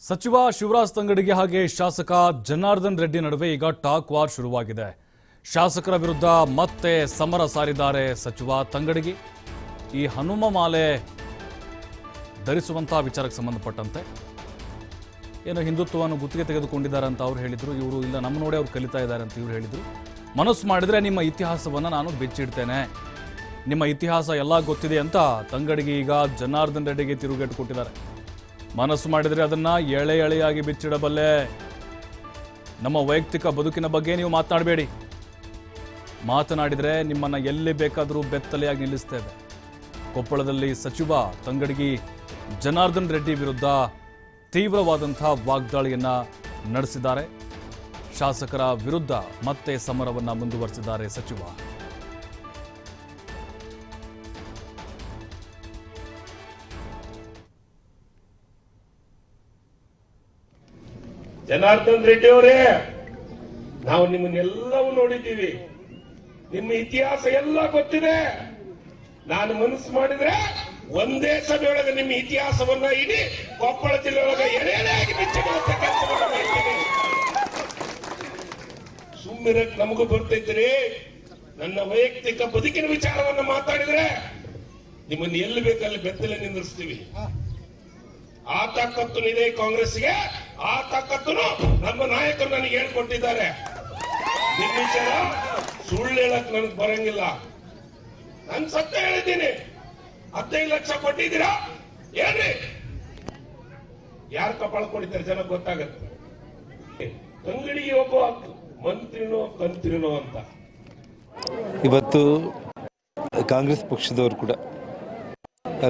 ಸಚಿವ ಶಿವರಾಜ್ ತಂಗಡಿಗೆ ಹಾಗೆ ಶಾಸಕ ಜನಾರ್ದನ್ ರೆಡ್ಡಿ ನಡುವೆ ಈಗ ಟಾಕ್ ವಾರ್ ಶುರುವಾಗಿದೆ. ಶಾಸಕರ ವಿರುದ್ಧ ಮತ್ತೆ ಸಮರ ಸಾರಿದ್ದಾರೆ ಸಚಿವ ತಂಗಡಿಗೆ. ಈ ಹನುಮ ಮಾಲೆ ಧರಿಸುವಂತಹ ವಿಚಾರಕ್ಕೆ ಸಂಬಂಧಪಟ್ಟಂತೆ ಏನು ಹಿಂದುತ್ವವನ್ನು ಗುತ್ತಿಗೆ ತೆಗೆದುಕೊಂಡಿದ್ದಾರೆ ಅಂತ ಅವರು ಹೇಳಿದ್ರು. ಇವರು ಇಲ್ಲ ನಮ್ಮ ನೋಡಿ ಅವ್ರು ಕಲಿತಾ ಇದ್ದಾರೆ ಅಂತ ಇವರು ಹೇಳಿದ್ರು. ಮನಸ್ಸು ಮಾಡಿದ್ರೆ ನಿಮ್ಮ ಇತಿಹಾಸವನ್ನು ನಾನು ಬೆಚ್ಚಿಡ್ತೇನೆ, ನಿಮ್ಮ ಇತಿಹಾಸ ಎಲ್ಲ ಗೊತ್ತಿದೆ ಅಂತ ತಂಗಡಿಗೆ ಈಗ ಜನಾರ್ದನ್ ರೆಡ್ಡಿಗೆ ತಿರುಗೇಟು ಕೊಟ್ಟಿದ್ದಾರೆ. ಮನಸ್ಸು ಮಾಡಿದರೆ ಅದನ್ನ ಎಳೆ ಎಳೆಯಾಗಿ ಬಿಚ್ಚಿಡಬಲ್ಲೆ. ನಮ್ಮ ವೈಯಕ್ತಿಕ ಬದುಕಿನ ಬಗ್ಗೆ ನೀವು ಮಾತನಾಡಬೇಡಿ, ಮಾತನಾಡಿದರೆ ನಿಮ್ಮನ್ನ ಎಲ್ಲಿ ಬೇಕಾದರೂ ಬೆತ್ತಲೆಯಾಗಿ ನಿಲ್ಲಿಸ್ತೇವೆ. ಕೊಪ್ಪಳದಲ್ಲಿ ಸಚಿವ ತಂಗಡಿಗೆ ಜನಾರ್ದನ್ ರೆಡ್ಡಿ ವಿರುದ್ಧ ತೀವ್ರವಾದಂತಹ ವಾಗ್ದಾಳಿಯನ್ನ ನಡೆಸಿದ್ದಾರೆ. ಶಾಸಕರ ವಿರುದ್ಧ ಮತ್ತೆ ಸಮರವನ್ನ ಮುಂದುವರೆಸಿದ್ದಾರೆ ಸಚಿವ. ಜನಾರ್ದನ್ ರೆಡ್ಡಿ ಅವರೇ, ನಾವು ನಿಮ್ಮನ್ನೆಲ್ಲವೂ ನೋಡಿದ್ದೀವಿ, ನಿಮ್ಮ ಇತಿಹಾಸ ಎಲ್ಲ ಗೊತ್ತಿದೆ. ನಾನು ಮನಸ್ಸು ಮಾಡಿದ್ರೆ ಒಂದೇ ಸಭೆಯೊಳಗೆ ನಿಮ್ಮ ಇತಿಹಾಸವನ್ನ ಇಡೀ ಕೊಪ್ಪಳ ಜಿಲ್ಲೆಯೊಳಗೆ ಎಳೆಯಾಗಿ ಬಿಚ್ಚಿಡುವಂತ ಕೆಲಸವನ್ನು ಮಾಡ್ತೀನಿ. ಸುಮ್ಮಿರಕ್ ನಮಗೂ ಬರ್ತೈತ್ರಿ. ನನ್ನ ವೈಯಕ್ತಿಕ ಬದುಕಿನ ವಿಚಾರವನ್ನ ಮಾತಾಡಿದ್ರೆ ನಿಮ್ಮನ್ನು ಎಲ್ಲಿ ಬೇಕಲ್ಲಿ ಬೆತ್ತಲೆ ನಿಂದಿರ್ಸ್ತೀವಿ. ಆ ತಾಕತ್ತು ಇದೆ ಕಾಂಗ್ರೆಸ್ಗೆ, ಆ ತಾಕತ್ತನ್ನು ನಮ್ಮ ನಾಯಕರು ನನಗೆ ಹೇಳ್ಕೊಟ್ಟಿದ್ದಾರೆ. ನಿಮ್ಮ ವಿಚಾರ ಸುಳ್ಳು ಹೇಳಕ್ ನನಗೆ ಬರಂಗಿಲ್ಲ. ನಾನು ಸತ್ಯ ಹೇಳಿದ್ದೀನಿ. 15 ಲಕ್ಷ ಕೊಟ್ಟಿದ್ದೀರಾ ಏನ್ರಿ? ಯಾರು ಕಪಾಳ ಕೊಡಿದ್ದಾರೆ ಜನ ಗೊತ್ತಾಗತ್ತೆ. ತಂಗಡಿಗೆ ಒಬ್ಬ ಮಂತ್ರಿನೋ ಕಂತ್ರಿನೋ ಅಂತ. ಇವತ್ತು ಕಾಂಗ್ರೆಸ್ ಪಕ್ಷದವರು ಕೂಡ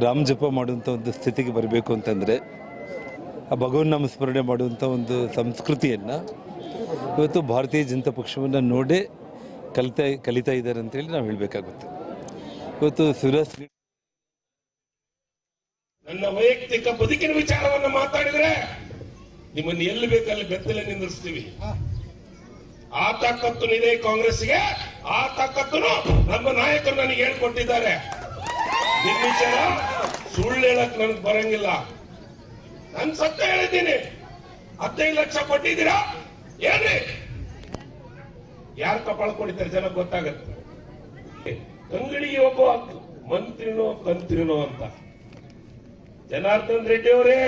ರಾಮ ಜಪ ಮಾಡುವಂಥ ಒಂದು ಸ್ಥಿತಿಗೆ ಬರಬೇಕು ಅಂತಂದರೆ ಆ ಭಗವನ್ ನಾಮಸ್ಮರಣೆ ಮಾಡುವಂಥ ಒಂದು ಸಂಸ್ಕೃತಿಯನ್ನು ಇವತ್ತು ಭಾರತೀಯ ಜನತಾ ಪಕ್ಷವನ್ನು ನೋಡೇ ಕಲಿತಾ ಇದ್ದಾರೆ ಅಂತೇಳಿ ನಾವು ಹೇಳಬೇಕಾಗುತ್ತೆ. ಇವತ್ತು ಶಿವರಾಜ್ ನನ್ನ ವೈಯಕ್ತಿಕ ಬದುಕಿನ ವಿಚಾರವನ್ನ ಮಾತಾಡಿದ್ರೆ ನಿಮ್ಮನ್ನು ಎಲ್ಲಿ ಬೇಕಲ್ಲಿ ಬೆತ್ತಲೆ ನಿಂದಿರ್ಸ್ತೀವಿ. ಆ ತಾಕತ್ತು ಇದೆ ಕಾಂಗ್ರೆಸ್ಗೆ, ಆ ತಾಕತ್ತನ್ನು ನಮ್ಮ ನಾಯಕರು ನನಗೆ ಹೇಳ್ಕೊಟ್ಟಿದ್ದಾರೆ. ನಿಮ್ಮ ವಿಚಾರ ಸುಳ್ಳು ಹೇಳಕ್ ನನಗೆ ಬರಂಗಿಲ್ಲ. ನಾನು ಸತ್ಯ ಹೇಳಿದ್ದೀನಿ. 15 ಲಕ್ಷ ಕೊಟ್ಟಿದ್ದೀರಾ ಏನ್ರಿ? ಯಾರು ಕಪಾಳ ಕೊಡಿದ್ದಾರೆ ಜನ ಗೊತ್ತಾಗತ್ತೆ. ತಂಗಡಿಗೆ ಒಬ್ಬ ಮಂತ್ರಿನೋ ಕಂತ್ರಿನೋ ಅಂತ. ಜನಾರ್ದನ್ ರೆಡ್ಡಿ ಅವರೇ,